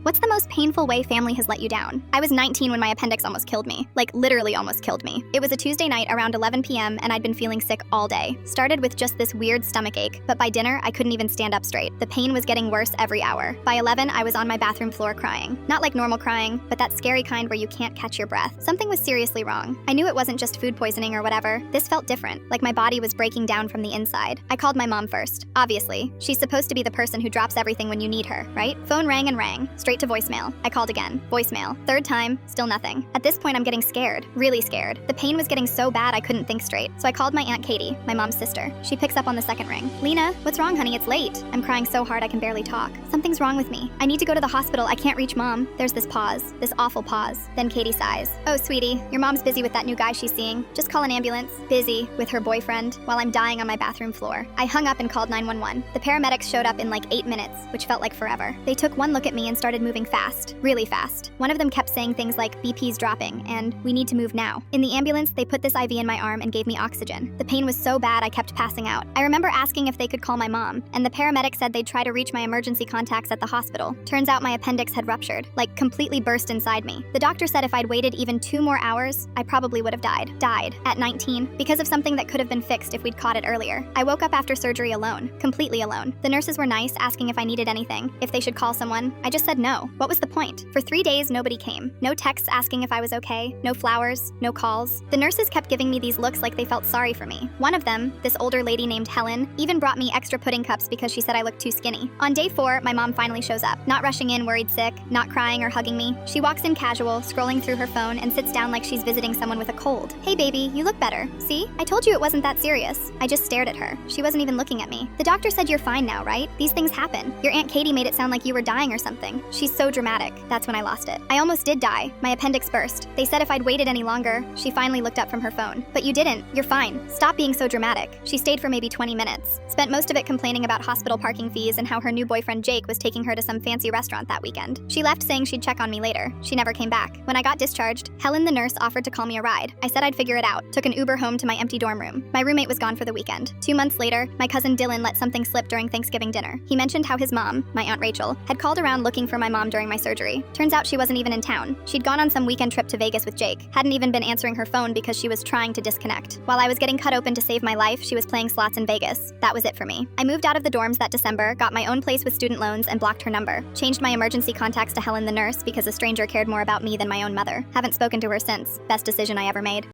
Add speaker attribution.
Speaker 1: What's the most painful way family has let you down? I was 19 when my appendix almost killed me. Like, literally almost killed me. It was a Tuesday night around 11 p.m. and I'd been feeling sick all day. Started with just this weird stomach ache, but by dinner, I couldn't even stand up straight. The pain was getting worse every hour. By 11, I was on my bathroom floor crying. Not like normal crying, but that scary kind where you can't catch your breath. Something was seriously wrong. I knew it wasn't just food poisoning or whatever. This felt different, like my body was breaking down from the inside. I called my mom first. Obviously, she's supposed to be the person who drops everything when you need her, right? Phone rang and rang, straight to voicemail. I called again, voicemail. Third time, still nothing. At this point, I'm getting scared, really scared. The pain was getting so bad I couldn't think straight. So I called my Aunt Katie, my mom's sister. She picks up on the second ring. Lena, what's wrong, honey? It's late. I'm crying so hard I can barely talk. Something's wrong with me. I need to go to the hospital. I can't reach mom. There's this pause, this awful pause. Then Katie sighs. Oh, sweetie, your mom's busy with that new guy she's seeing. Just call an ambulance. Busy with her boyfriend while I'm dying on my bathroom floor. I hung up and called 911. The paramedics showed up in like 8 minutes, which felt like forever. They took one look at me and started moving fast, really fast. One of them kept saying things like BP's dropping and we need to move now. In the ambulance, they put this IV in my arm and gave me oxygen. The pain was so bad I kept passing out. I remember asking if they could call my mom, and the paramedic said they'd try to reach my emergency contacts at the hospital. Turns out my appendix had ruptured, like completely burst inside me. The doctor said if I'd waited even 2 more hours, I probably would have died. Died at 19 because of something that could have been fixed if we'd caught it earlier. I woke up after surgery alone, completely alone. The nurses were nice, asking if I needed anything, if they should call someone. I just said no. What was the point? For 3 days, nobody came. No texts asking if I was okay, no flowers, no calls. The nurses kept giving me these looks like they felt sorry for me. One of them, this older lady named Helen, even brought me extra pudding cups because she said I looked too skinny. On day 4, my mom finally shows up, not rushing in worried sick, not crying or hugging me. She walks in casual, scrolling through her phone, and sits down like she's visiting someone with a cold. Hey baby, you look better. See? I told you it wasn't that serious. I just stared at her. She wasn't even looking at me. The doctor said you're fine now, right? These things happen. Your Aunt Katie made it sound like you were dying or something. She's so dramatic. That's when I lost it. I almost did die. My appendix burst. They said if I'd waited any longer. She finally looked up from her phone. But you didn't. You're fine. Stop being so dramatic. She stayed for maybe 20 minutes. Spent most of it complaining about hospital parking fees and how her new boyfriend Jake was taking her to some fancy restaurant that weekend. She left saying she'd check on me later. She never came back. When I got discharged, Helen the nurse offered to call me a ride. I said I'd figure it out. Took an Uber home to my empty dorm room. My roommate was gone for the weekend. 2 months later, my cousin Dylan let something slip during Thanksgiving dinner. He mentioned how his mom, my Aunt Rachel, had called around looking for my mom during my surgery. Turns out she wasn't even in town. She'd gone on some weekend trip to Vegas with Jake. Hadn't even been answering her phone because she was trying to disconnect. While I was getting cut open to save my life, she was playing slots in Vegas. That was it for me. I moved out of the dorms that December, got my own place with student loans, and blocked her number. Changed my emergency contacts to Helen the nurse because a stranger cared more about me than my own mother. Haven't spoken to her since. Best decision I ever made.